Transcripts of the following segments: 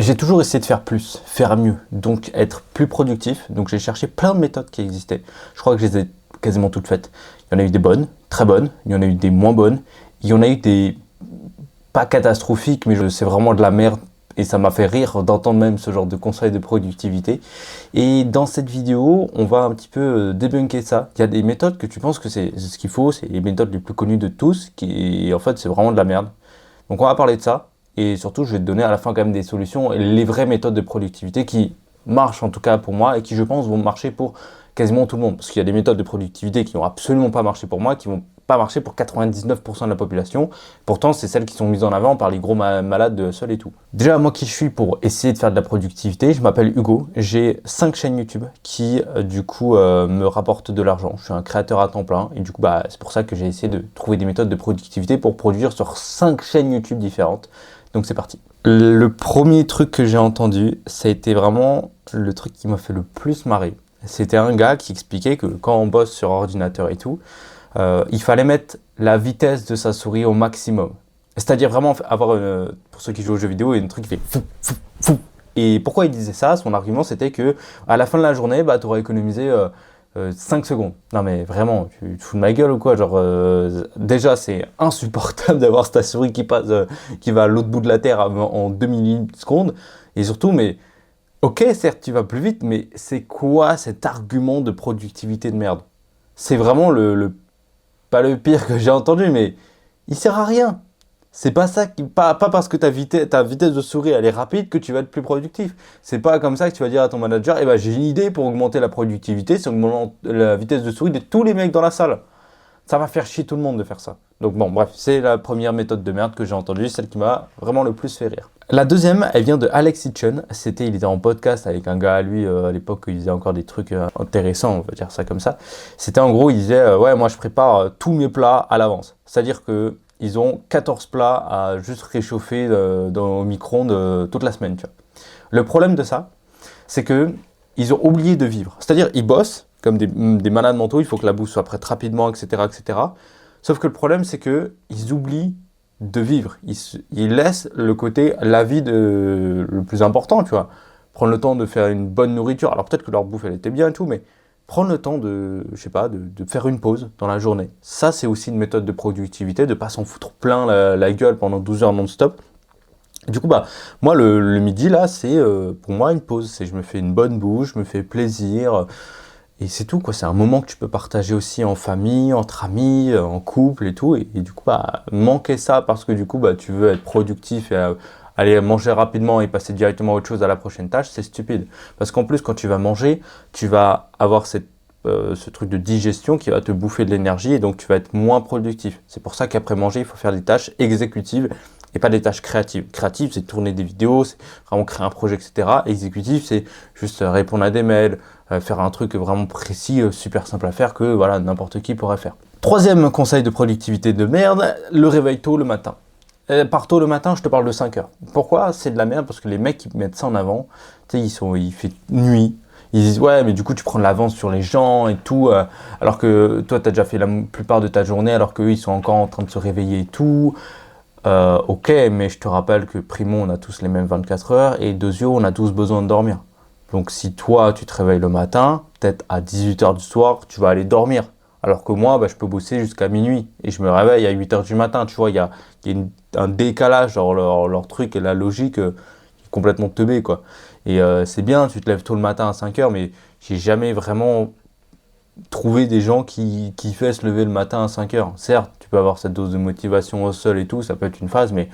J'ai toujours essayé de faire plus, faire mieux, donc être plus productif. Donc j'ai cherché plein de méthodes qui existaient. Je crois que je les ai quasiment toutes faites. Il y en a eu des bonnes, très bonnes, il y en a eu des moins bonnes, il y en a eu des pas catastrophiques, mais c'est vraiment de la merde. Et ça m'a fait rire d'entendre même ce genre de conseils de productivité. Et dans cette vidéo, on va un petit peu débunker ça. Il y a des méthodes que tu penses que c'est ce qu'il faut, c'est les méthodes les plus connues de tous, qui en fait c'est vraiment de la merde. Donc on va parler de ça. Et surtout, je vais te donner à la fin quand même des solutions et les vraies méthodes de productivité qui marchent en tout cas pour moi et qui je pense vont marcher pour quasiment tout le monde. Parce qu'il y a des méthodes de productivité qui n'ont absolument pas marché pour moi, qui vont pas marcher pour 99% de la population. Pourtant, c'est celles qui sont mises en avant par les gros malades de hustle et tout. Déjà, moi qui je suis pour essayer de faire de la productivité, je m'appelle Hugo. J'ai 5 chaînes YouTube qui du coup me rapportent de l'argent. Je suis un créateur à temps plein et du coup c'est pour ça que j'ai essayé de trouver des méthodes de productivité pour produire sur 5 chaînes YouTube différentes. Donc c'est parti. Le premier truc que j'ai entendu, ça a été vraiment le truc qui m'a fait le plus marrer. C'était un gars qui expliquait que quand on bosse sur ordinateur et tout, il fallait mettre la vitesse de sa souris au maximum. C'est-à-dire vraiment avoir, pour ceux qui jouent aux jeux vidéo, un truc qui fait fou, fou, fou. Et pourquoi il disait ça? Son argument, c'était que à la fin de la journée, tu aurais économisé 5 secondes. Non mais vraiment, tu te fous de ma gueule ou quoi? Genre, déjà, c'est insupportable d'avoir ta souris qui passe, qui va à l'autre bout de la Terre en 2 millisecondes. Et surtout, mais ok, certes, tu vas plus vite, mais c'est quoi cet argument de productivité de merde? C'est vraiment pas le pire que j'ai entendu, mais il sert à rien. C'est pas ça pas parce que ta vitesse de souris elle est rapide que tu vas être plus productif. C'est pas comme ça que tu vas dire à ton manager, j'ai une idée pour augmenter la productivité, c'est augmenter la vitesse de souris de tous les mecs dans la salle. Ça va faire chier tout le monde de faire ça. Donc bon, bref, c'est la première méthode de merde que j'ai entendue, celle qui m'a vraiment le plus fait rire. La deuxième, elle vient de Alex Hitchens. Il était en podcast avec un gars à lui, à l'époque, il disait encore des trucs intéressants, on va dire ça comme ça. C'était en gros, il disait, ouais, moi je prépare tous mes plats à l'avance. C'est-à-dire que ils ont 14 plats à juste réchauffer au micro-ondes toute la semaine, tu vois. Le problème de ça, c'est que ils ont oublié de vivre. C'est-à-dire, ils bossent comme des malades mentaux, il faut que la bouffe soit prête rapidement, etc., etc. Sauf que le problème, c'est qu'ils oublient de vivre. Ils laissent le côté, la vie le plus important, tu vois. Prendre le temps de faire une bonne nourriture. Alors peut-être que leur bouffe, elle était bien et tout, mais prendre le temps de faire une pause dans la journée. Ça, c'est aussi une méthode de productivité, de ne pas s'en foutre plein la gueule pendant 12 heures non-stop. Du coup, moi, le midi, là, c'est pour moi une pause. Je me fais une bonne bouche, je me fais plaisir. Et c'est tout, quoi. C'est un moment que tu peux partager aussi en famille, entre amis, en couple et tout. Et du coup, manquer ça parce que du coup, tu veux être productif et aller manger rapidement et passer directement à autre chose à la prochaine tâche, c'est stupide. Parce qu'en plus, quand tu vas manger, tu vas avoir ce truc de digestion qui va te bouffer de l'énergie et donc tu vas être moins productif. C'est pour ça qu'après manger, il faut faire des tâches exécutives et pas des tâches créatives. Créative, c'est tourner des vidéos, c'est vraiment créer un projet, etc. Exécutif, c'est juste répondre à des mails, faire un truc vraiment précis, super simple à faire que voilà, n'importe qui pourrait faire. Troisième conseil de productivité de merde, le réveil tôt le matin. Par tôt le matin, je te parle de 5 heures. Pourquoi c'est de la merde? Parce que les mecs qui mettent ça en avant, tu sais, il fait nuit. Ils disent ouais, mais du coup tu prends de l'avance sur les gens et tout, alors que toi tu as déjà fait la plupart de ta journée, alors qu'eux ils sont encore en train de se réveiller et tout. Ok, mais je te rappelle que primo on a tous les mêmes 24 heures et deuxio on a tous besoin de dormir. Donc si toi tu te réveilles le matin, peut-être à 18h du soir, tu vas aller dormir. Alors que moi, je peux bosser jusqu'à minuit et je me réveille à 8h du matin. Tu vois, il y a un décalage dans leur truc et la logique qui est complètement teubée, quoi. Et c'est bien, tu te lèves tôt le matin à 5h, mais j'ai jamais vraiment trouvé des gens qui kiffaient se lever le matin à 5h. Certes, tu peux avoir cette dose de motivation au sol et tout, ça peut être une phase, mais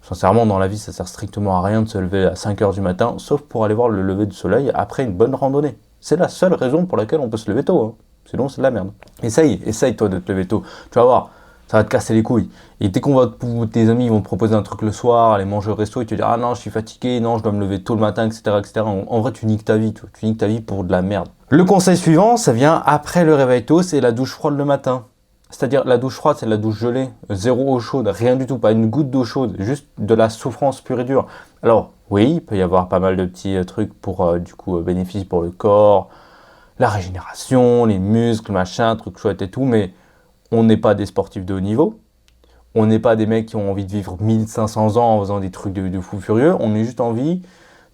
sincèrement, dans la vie, ça sert strictement à rien de se lever à 5h du matin, sauf pour aller voir le lever du soleil après une bonne randonnée. C'est la seule raison pour laquelle on peut se lever tôt, hein. Sinon, c'est de la merde. Essaye toi de te lever tôt. Tu vas voir, ça va te casser les couilles. Et dès tes amis vont te proposer un truc le soir, aller manger au resto, et tu te dis ah non, je suis fatigué, non, je dois me lever tôt le matin, etc., etc. En vrai, tu niques ta vie, tu niques ta vie pour de la merde. Le conseil suivant, ça vient après le réveil tôt, c'est la douche froide le matin. C'est-à-dire la douche froide, c'est la douche gelée, zéro eau chaude, rien du tout, pas une goutte d'eau chaude, juste de la souffrance pure et dure. Alors oui, il peut y avoir pas mal de petits trucs pour bénéfices pour le corps, la régénération, les muscles, machin, trucs chouettes et tout, mais on n'est pas des sportifs de haut niveau, on n'est pas des mecs qui ont envie de vivre 1500 ans en faisant des trucs de fou furieux, on est juste envie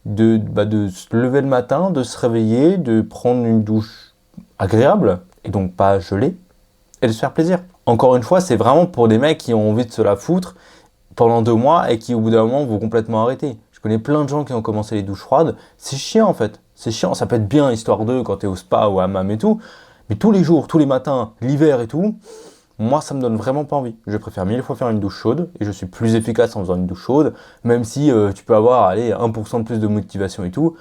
de se lever le matin, de se réveiller, de prendre une douche agréable, et donc pas gelée, et de se faire plaisir. Encore une fois, c'est vraiment pour des mecs qui ont envie de se la foutre pendant 2 mois et qui au bout d'un moment vont complètement arrêter. Je connais plein de gens qui ont commencé les douches froides, c'est chiant en fait, c'est chiant, ça peut être bien histoire d'eux quand t'es au spa ou à hammam et tout, mais tous les jours, tous les matins, l'hiver et tout, moi ça me donne vraiment pas envie. Je préfère 1000 fois faire une douche chaude et je suis plus efficace en faisant une douche chaude, même si tu peux avoir allez, 1% de plus de motivation et tout.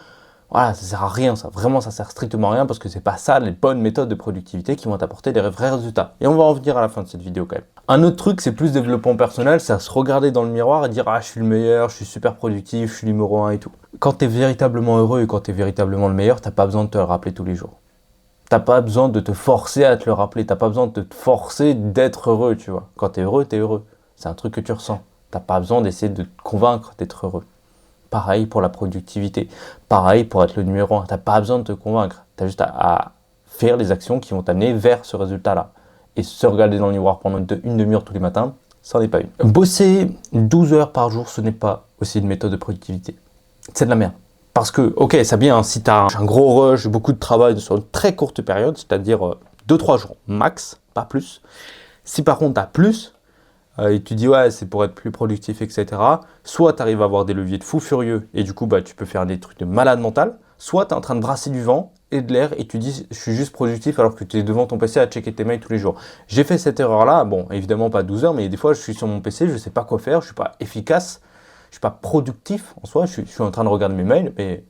Voilà, ça sert à rien ça, vraiment ça sert strictement à rien parce que c'est pas ça les bonnes méthodes de productivité qui vont t'apporter des vrais résultats. Et on va en venir à la fin de cette vidéo quand même. Un autre truc, c'est plus développement personnel, c'est à se regarder dans le miroir et dire ah je suis le meilleur, je suis super productif, je suis numéro 1 et tout. Quand tu es véritablement heureux et quand tu es véritablement le meilleur, t'as pas besoin de te le rappeler tous les jours. T'as pas besoin de te forcer à te le rappeler, t'as pas besoin de te forcer d'être heureux, tu vois. Quand t'es heureux, t'es heureux. C'est un truc que tu ressens. T'as pas besoin d'essayer de te convaincre d'être heureux. Pareil pour la productivité, pareil pour être le numéro 1. T'as pas besoin de te convaincre, t'as juste à faire les actions qui vont t'amener vers ce résultat-là. Et se regarder dans le miroir pendant une demi-heure tous les matins, ça n'en est pas une. Bosser 12 heures par jour, ce n'est pas aussi une méthode de productivité. C'est de la merde. Parce que, ok, c'est bien, hein, si tu as un gros rush, beaucoup de travail sur une très courte période, c'est-à-dire 2-3 jours max, pas plus. Si par contre tu as plus, et tu dis ouais, c'est pour être plus productif, etc., soit tu arrives à avoir des leviers de fou furieux, et du coup, bah, tu peux faire des trucs de malade mental, soit tu es en train de brasser du vent et de l'air, et tu dis je suis juste productif alors que tu es devant ton PC à checker tes mails tous les jours. J'ai fait cette erreur-là, bon, évidemment pas 12 heures, mais des fois je suis sur mon PC, je ne sais pas quoi faire, je ne suis pas efficace, je suis pas productif en soi, je suis en train de regarder mes mails, mais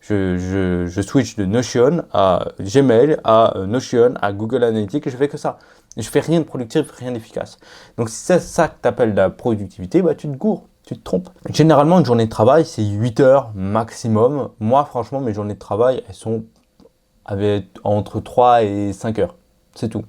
je switch de Notion à Gmail, à Notion, à Google Analytics, et je fais que ça. Je fais rien de productif, rien d'efficace. Donc si c'est ça que tu appelles la productivité, bah, tu te gourres, tu te trompes. Généralement, une journée de travail, c'est 8 heures maximum. Moi, franchement, mes journées de travail, elles sont entre 3 et 5 heures. C'est tout.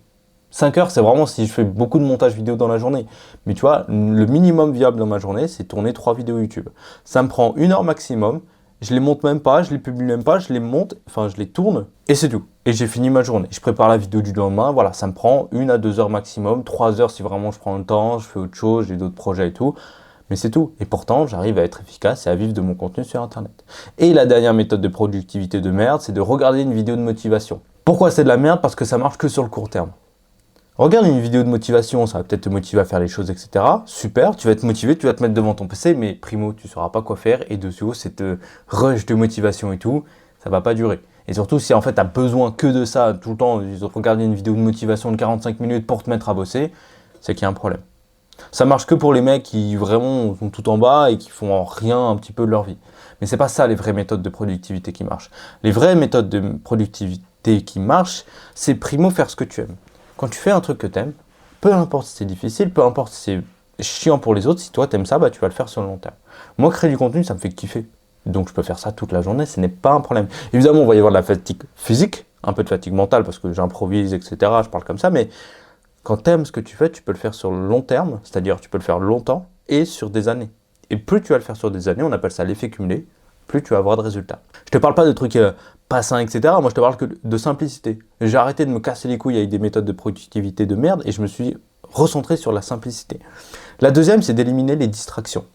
5 heures, c'est vraiment si je fais beaucoup de montage vidéo dans la journée. Mais tu vois, le minimum viable dans ma journée, c'est tourner 3 vidéos YouTube. Ça me prend 1 heure maximum. Je les monte même pas, je les publie même pas, je les monte, enfin je les tourne et c'est tout. Et j'ai fini ma journée. Je prépare la vidéo du lendemain, voilà, ça me prend 1 à 2 heures maximum, 3 heures si vraiment je prends le temps, je fais autre chose, j'ai d'autres projets et tout. Mais c'est tout. Et pourtant, j'arrive à être efficace et à vivre de mon contenu sur Internet. Et la dernière méthode de productivité de merde, c'est de regarder une vidéo de motivation. Pourquoi c'est de la merde? Parce que ça marche que sur le court terme. Regarde une vidéo de motivation, ça va peut-être te motiver à faire les choses, etc. Super, tu vas être motivé, tu vas te mettre devant ton PC, mais primo, tu ne sauras pas quoi faire. Et de suite, cette rush de motivation et tout, ça va pas durer. Et surtout, si en fait, tu as besoin que de ça tout le temps, de regarder une vidéo de motivation de 45 minutes pour te mettre à bosser, c'est qu'il y a un problème. Ça marche que pour les mecs qui vraiment sont tout en bas et qui font rien un petit peu de leur vie. Mais c'est pas ça les vraies méthodes de productivité qui marchent. Les vraies méthodes de productivité qui marchent, c'est primo faire ce que tu aimes. Quand tu fais un truc que tu aimes, peu importe si c'est difficile, peu importe si c'est chiant pour les autres, si toi t'aimes ça, bah, tu vas le faire sur le long terme. Moi, créer du contenu, ça me fait kiffer. Donc je peux faire ça toute la journée, ce n'est pas un problème. Évidemment, on va y avoir de la fatigue physique, un peu de fatigue mentale parce que j'improvise, etc. Je parle comme ça, mais quand tu aimes ce que tu fais, tu peux le faire sur le long terme, c'est-à-dire tu peux le faire longtemps et sur des années. Et plus tu vas le faire sur des années, on appelle ça l'effet cumulé, plus tu vas avoir de résultats. Je te parle pas de trucs pas sains, etc. Moi, je te parle que de simplicité. J'ai arrêté de me casser les couilles avec des méthodes de productivité de merde et je me suis recentré sur la simplicité. La deuxième, c'est d'éliminer les distractions.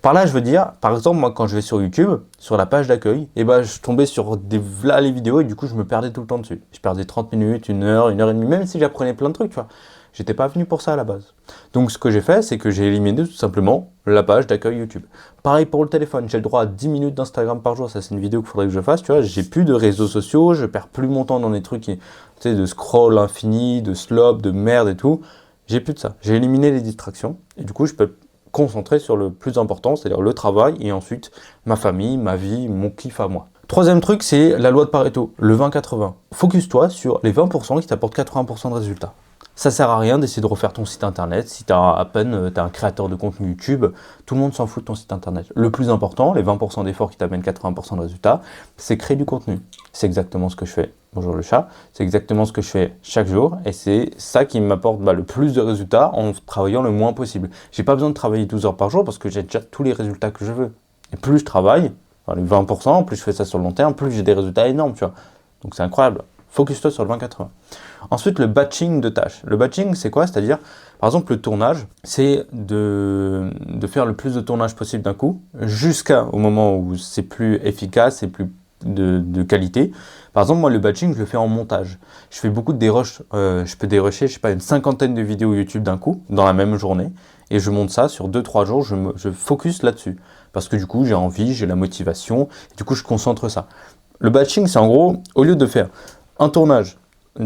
Par là, je veux dire, par exemple, moi, quand je vais sur YouTube, sur la page d'accueil, et ben, je tombais sur les vidéos et du coup, je me perdais tout le temps dessus. Je perdais 30 minutes, 1 heure et demie, même si j'apprenais plein de trucs, tu vois. J'étais pas venu pour ça à la base. Donc ce que j'ai fait, c'est que j'ai éliminé tout simplement la page d'accueil YouTube. Pareil pour le téléphone, j'ai le droit à 10 minutes d'Instagram par jour, ça c'est une vidéo qu'il faudrait que je fasse, tu vois, j'ai plus de réseaux sociaux, je perds plus mon temps dans des trucs tu sais, de scroll infini, de slop, de merde et tout. J'ai plus de ça, j'ai éliminé les distractions et du coup je peux me concentrer sur le plus important, c'est-à-dire le travail et ensuite ma famille, ma vie, mon kiff à moi. Troisième truc, c'est la loi de Pareto, le 20-80. Focus-toi sur les 20% qui t'apportent 80% de résultats. Ça sert à rien d'essayer de refaire ton site internet. Si t'as un créateur de contenu YouTube, tout le monde s'en fout de ton site internet. Le plus important, les 20% d'efforts qui t'amènent 80% de résultats, c'est créer du contenu. C'est exactement ce que je fais. Bonjour le chat. C'est exactement ce que je fais chaque jour et c'est ça qui m'apporte le plus de résultats en travaillant le moins possible. J'ai pas besoin de travailler 12 heures par jour parce que j'ai déjà tous les résultats que je veux. Et plus je travaille, les 20%, plus je fais ça sur le long terme, plus j'ai des résultats énormes, tu vois. Donc c'est incroyable. Focus-toi sur le 20-80. Ensuite, le batching de tâches. Le batching, c'est quoi? C'est-à-dire, par exemple, le tournage, c'est de faire le plus de tournage possible d'un coup, jusqu'au moment où c'est plus efficace et plus de qualité. Par exemple, moi, le batching, je le fais en montage. Je fais beaucoup de dérush. Je peux dérusher, je sais pas, une cinquantaine de vidéos YouTube d'un coup, dans la même journée. Et je monte ça sur 2-3 jours, je focus là-dessus. Parce que du coup, j'ai envie, j'ai la motivation, et du coup, je concentre ça. Le batching, c'est en gros, au lieu de faire un tournage,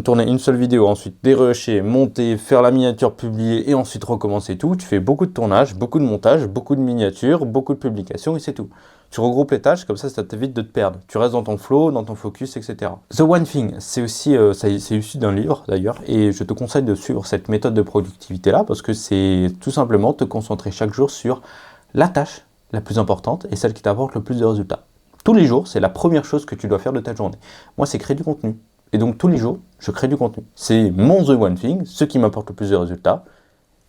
tourner une seule vidéo, ensuite dérusher, monter, faire la miniature, publier, et ensuite recommencer tout, tu fais beaucoup de tournage, beaucoup de montage, beaucoup de miniatures, beaucoup de publications, et c'est tout. Tu regroupes les tâches, comme ça t'évite de te perdre. Tu restes dans ton flow, dans ton focus, etc. The One Thing, c'est aussi, c'est issu d'un livre d'ailleurs, et je te conseille de suivre cette méthode de productivité-là, parce que c'est tout simplement te concentrer chaque jour sur la tâche la plus importante et celle qui t'apporte le plus de résultats. Tous les jours, c'est la première chose que tu dois faire de ta journée. Moi, c'est créer du contenu. Et donc, tous les jours, je crée du contenu. C'est mon The One Thing, ce qui m'apporte le plus de résultats.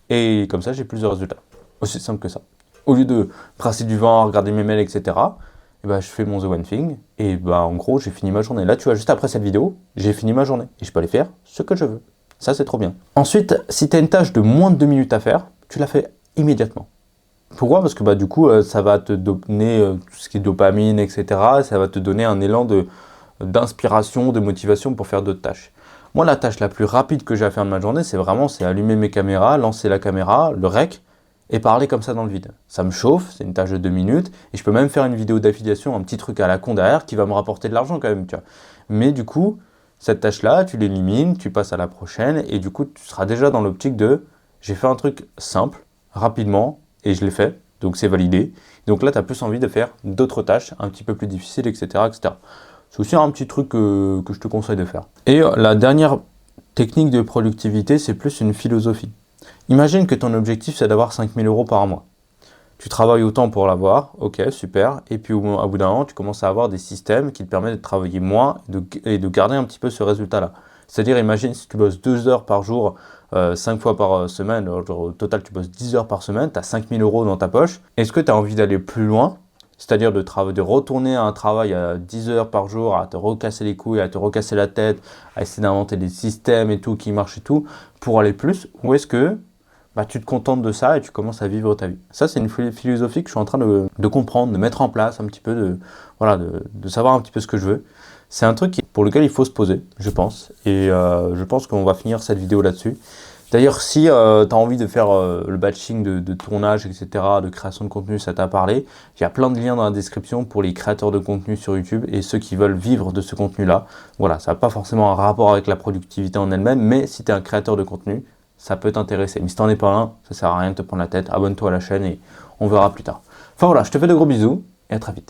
Et comme ça, j'ai plus de résultats. Aussi simple que ça. Au lieu de brasser du vent, regarder mes mails, etc., et ben, je fais mon The One Thing. Et ben, en gros, j'ai fini ma journée. Là, tu vois, juste après cette vidéo, j'ai fini ma journée. Et je peux aller faire ce que je veux. Ça, c'est trop bien. Ensuite, si tu as une tâche de moins de 2 minutes à faire, tu la fais immédiatement. Pourquoi? Parce que bah, du coup, ça va te donner tout ce qui est dopamine, etc. Ça va te donner un élan d'inspiration, de motivation pour faire d'autres tâches. Moi, la tâche la plus rapide que j'ai à faire de ma journée, c'est allumer mes caméras, lancer la caméra, le rec, et parler comme ça dans le vide. Ça me chauffe, c'est une tâche de 2 minutes, et je peux même faire une vidéo d'affiliation, un petit truc à la con derrière qui va me rapporter de l'argent quand même, tu vois. Mais du coup, cette tâche-là, tu l'élimines, tu passes à la prochaine, et du coup, tu seras déjà dans l'optique de j'ai fait un truc simple, rapidement, et je l'ai fait, donc c'est validé. Donc là, tu as plus envie de faire d'autres tâches un petit peu plus difficiles, etc. etc. C'est aussi un petit truc que je te conseille de faire. Et la dernière technique de productivité, c'est plus une philosophie. Imagine que ton objectif, c'est d'avoir 5 000 € par mois. Tu travailles autant pour l'avoir, ok, super. Et puis au bout d'un an, tu commences à avoir des systèmes qui te permettent de travailler moins et de garder un petit peu ce résultat-là. C'est-à-dire, imagine si tu bosses 2 heures par jour, 5 fois par semaine, genre, au total tu bosses 10 heures par semaine, tu as 5 000 € dans ta poche. Est-ce que tu as envie d'aller plus loin? C'est-à-dire de retourner à un travail à 10 heures par jour, à te recasser les couilles, à te recasser la tête, à essayer d'inventer des systèmes et tout qui marchent et tout, pour aller plus? Ou est-ce que bah, tu te contentes de ça et tu commences à vivre ta vie? Ça, c'est une philosophie que je suis en train de comprendre, de mettre en place un petit peu, de savoir un petit peu ce que je veux. C'est un truc pour lequel il faut se poser, je pense. Et je pense qu'on va finir cette vidéo là-dessus. D'ailleurs, si tu as envie de faire le batching de tournage, etc., de création de contenu, ça t'a parlé, il y a plein de liens dans la description pour les créateurs de contenu sur YouTube et ceux qui veulent vivre de ce contenu-là. Voilà, ça n'a pas forcément un rapport avec la productivité en elle-même, mais si tu es un créateur de contenu, ça peut t'intéresser. Mais si t'en es pas un, ça sert à rien de te prendre la tête. Abonne-toi à la chaîne et on verra plus tard. Enfin voilà, je te fais de gros bisous et à très vite.